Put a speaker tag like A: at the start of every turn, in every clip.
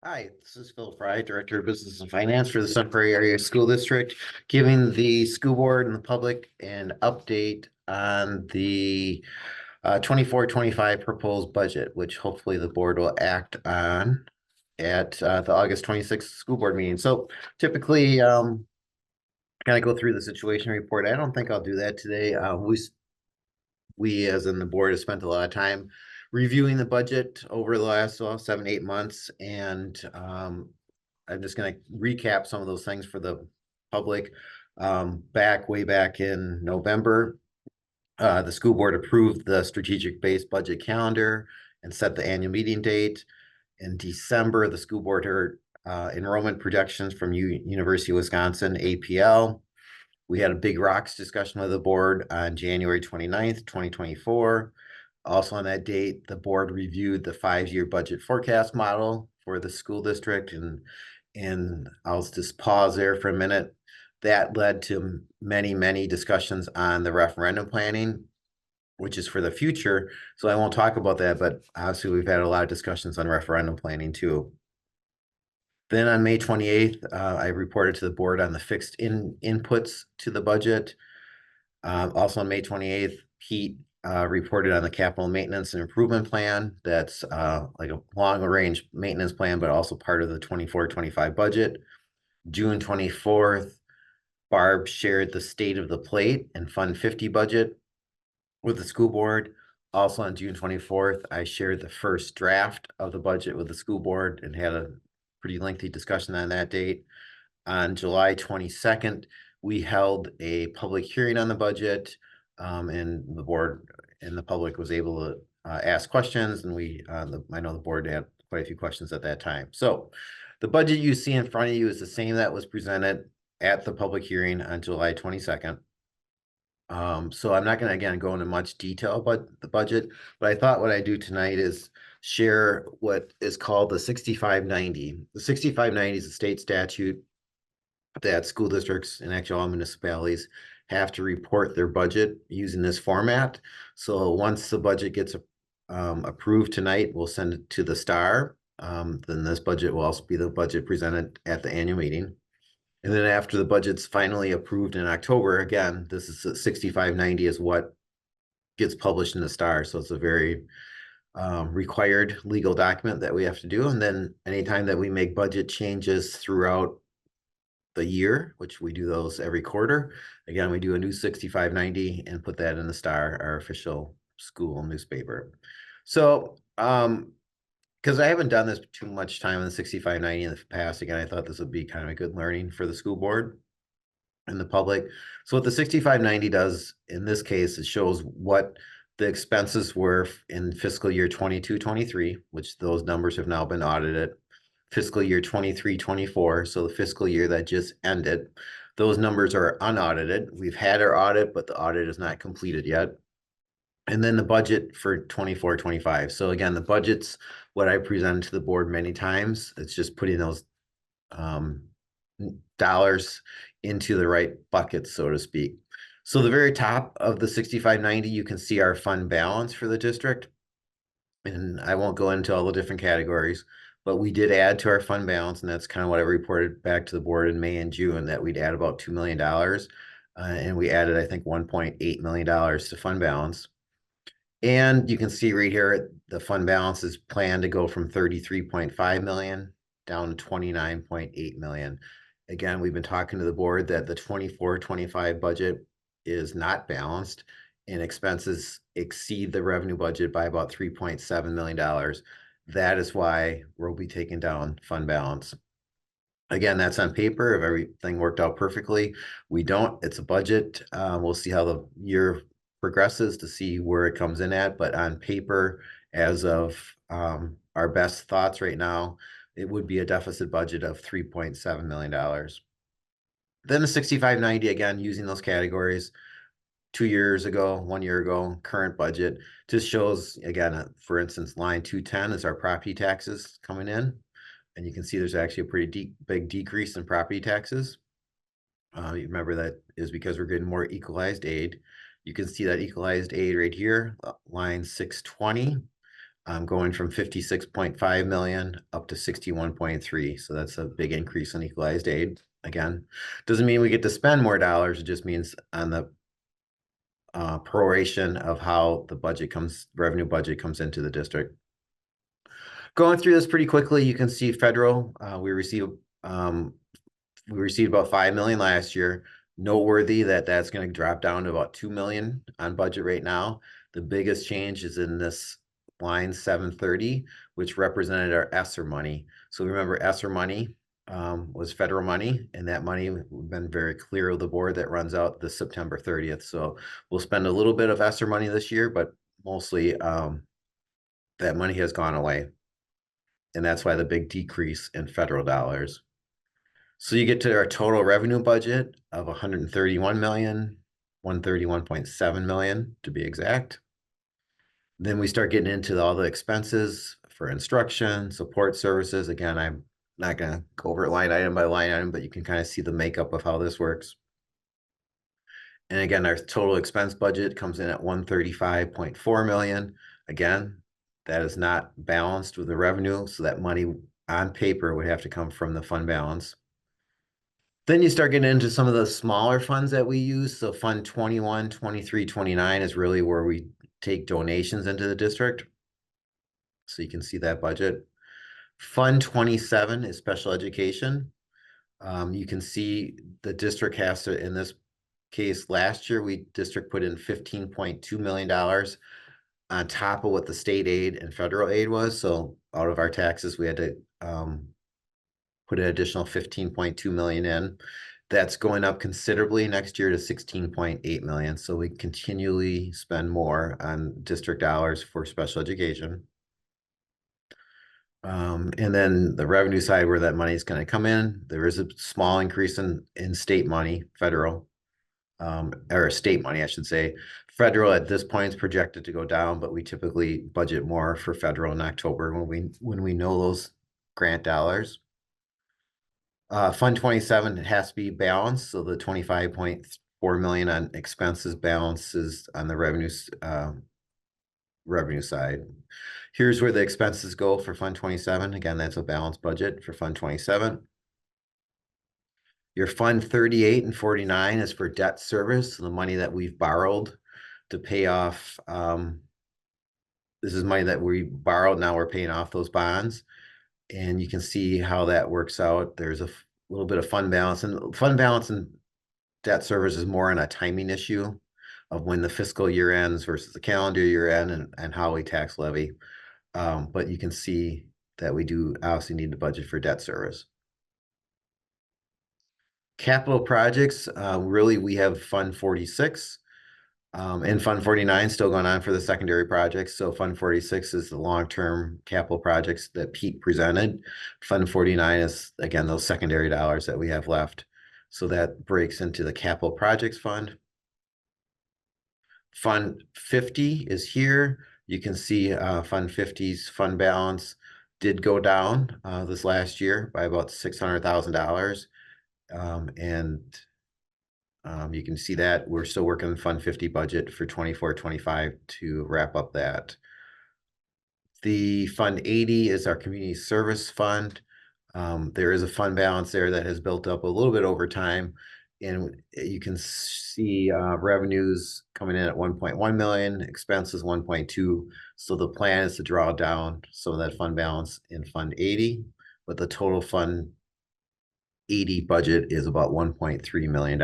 A: Hi, this is Phil Frei, Director of Business and Finance for the Sun Prairie Area School District, giving the school board and the public an update on the 24-25 proposed budget, which hopefully the board will act on at the August 26th school board meeting. So typically, kind of go through the situation report. I don't think I'll do that today. We, as in the board, have spent a lot of time reviewing the budget over the last 7, 8 months, and I'm just going to recap some of those things for the public. Way back in November, the school board approved the strategic based budget calendar and set the annual meeting date. In December, the school board heard enrollment projections from University of Wisconsin, APL. We had a big rocks discussion with the board on January 29th, 2024. Also on that date, the board reviewed the 5-year budget forecast model for the school district, and I'll just pause there for a minute. That led to many discussions on the referendum planning, which is for the future. So I won't talk about that, but obviously we've had a lot of discussions on referendum planning too. Then on May 28th, I reported to the board on the fixed inputs to the budget. Also on May 28th, Pete reported on the capital maintenance and improvement plan. That's like a long range maintenance plan, but also part of the 24-25 budget. June 24th, Barb shared the state of the plate and Fund 50 budget with the school board. Also on June 24th, I shared the first draft of the budget with the school board and had a pretty lengthy discussion on that date. On July 22nd, we held a public hearing on the budget, and the board and the public was able to ask questions, and I know the board had quite a few questions at that time. So the budget you see in front of you is the same that was presented at the public hearing on July 22nd. So I'm not going to, again, go into much detail about the budget, but I thought what I do tonight is share what is called the 6590. The 6590 is a state statute that school districts and actually all municipalities have to report their budget using this format. So once the budget gets approved tonight, we'll send it to the STAR. Then this budget will also be the budget presented at the annual meeting. And then after the budget's finally approved in October, again, this is 6590 is what gets published in the STAR. So it's a very required legal document that we have to do. And then anytime that we make budget changes throughout the year, which we do those every quarter, again, we do a new 6590 and put that in the STAR, our official school newspaper. So because I haven't done this too much time in the 6590 in the past, again, I thought this would be kind of a good learning for the school board and the public. So what the 6590 does in this case, it shows what the expenses were in fiscal year 22-23, which those numbers have now been audited. Fiscal year 23-24, so the fiscal year that just ended, those numbers are unaudited. We've had our audit, but the audit is not completed yet. And then the budget for 24-25. So again, the budget's what I presented to the board many times. It's just putting those dollars into the right buckets, so to speak. So the very top of the 6590, you can see our fund balance for the district. And I won't go into all the different categories, but we did add to our fund balance, and that's kind of what I reported back to the board in May and June, that we'd add about $2 million. And we added, I think, $1.8 million to fund balance. And you can see right here, the fund balance is planned to go from 33.5 million down to 29.8 million. Again, we've been talking to the board that the 24-25 budget is not balanced and expenses exceed the revenue budget by about $3.7 million. That is why we'll be taking down fund balance. Again, that's on paper. If everything worked out perfectly, we don't. It's a budget. We'll see how the year progresses to see where it comes in at. But on paper, as of our best thoughts right now, it would be a deficit budget of $3.7 million. Then the 6590, again, using those categories, 2 years ago, 1 year ago, current budget, just shows, again, for instance, line 210 is our property taxes coming in. And you can see there's actually a pretty big decrease in property taxes. You remember that is because we're getting more equalized aid. You can see that equalized aid right here, line 620. going from 56.5 million up to 61.3. So that's a big increase in equalized aid. Again, doesn't mean we get to spend more dollars. It just means on the proration of how the revenue budget comes into the district. Going through this pretty quickly, you can see federal, we received about 5 million last year. Noteworthy that that's going to drop down to about 2 million on budget right now. The biggest change is in this line 730, which represented our ESSER money. So remember, ESSER money was federal money, and that money, we've been very clear of the board, that runs out this September 30th. So we'll spend a little bit of ESSER money this year, but mostly that money has gone away. And that's why the big decrease in federal dollars. So you get to our total revenue budget of 131 million, 131.7 million to be exact. Then we start getting into all the expenses for instruction, support services. Again, I'm not going to go over it line item by line item, but you can kind of see the makeup of how this works. And again, our total expense budget comes in at 135.4 million. Again, that is not balanced with the revenue, so that money on paper would have to come from the fund balance. Then you start getting into some of the smaller funds that we use. So Fund 21, 23, 29 is really where we take donations into the district. So you can see that budget. Fund 27 is special education. You can see the district has to, in this case, last year, district put in $15.2 million on top of what the state aid and federal aid was. So out of our taxes, we had to put an additional 15.2 million in. That's going up considerably next year to 16.8 million. So we continually spend more on district dollars for special education. And then the revenue side, where that money is going to come in, there is a small increase in state money, federal, or state money, I should say. Federal at this point is projected to go down, but we typically budget more for federal in October when we know those grant dollars. Fund 27, it has to be balanced. So the 25.4 million on expenses balances on the revenue side. Here's where the expenses go for Fund 27. Again, that's a balanced budget for Fund 27. Your Fund 38 and 49 is for debt service, the money that we've borrowed to pay off. This is money that we borrowed. Now we're paying off those bonds. And you can see how that works out. There's a little bit of fund balance, and fund balance and debt service is more on a timing issue of when the fiscal year ends versus the calendar year end, and how we tax levy. But you can see that we do obviously need to budget for debt service. Capital projects, really, we have Fund 46. And Fund 49 still going on for the secondary projects. So Fund 46 is the long-term capital projects that Pete presented. Fund 49 is, again, those secondary dollars that we have left. So that breaks into the capital projects fund. Fund 50 is here. You can see Fund 50's fund balance did go down this last year by about $600,000. You can see that we're still working on Fund 50 budget for 24-25 to wrap up that. The Fund 80 is our community service fund. There is a fund balance there that has built up a little bit over time. And you can see revenues coming in at 1.1 million, expenses 1.2. So the plan is to draw down some of that fund balance in Fund 80, but the total Fund 80 budget is about $1.3 million.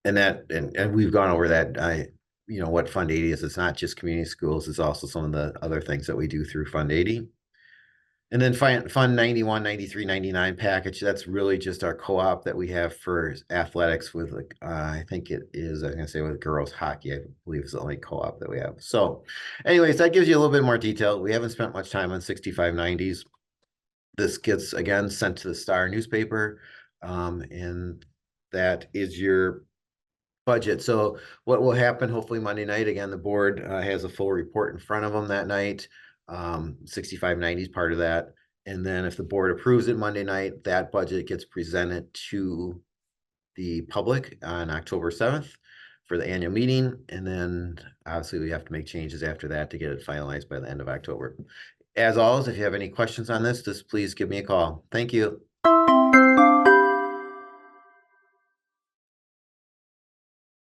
A: And we've gone over that. What Fund 80 is. It's not just community schools, it's also some of the other things that we do through Fund 80. And then Fund 91, 93, 99 package, that's really just our co-op that we have for athletics with, I think it is, I was gonna say with girls hockey, I believe is the only co-op that we have. So anyways, that gives you a little bit more detail. We haven't spent much time on 6590s. This gets, again, sent to the Star newspaper, and that is your budget. So what will happen hopefully Monday night, again, the board has a full report in front of them that night. 6590 is part of that. And then if the board approves it Monday night, that budget gets presented to the public on October 7th for the annual meeting. And then obviously we have to make changes after that to get it finalized by the end of October. As always, if you have any questions on this, just please give me a call. Thank you.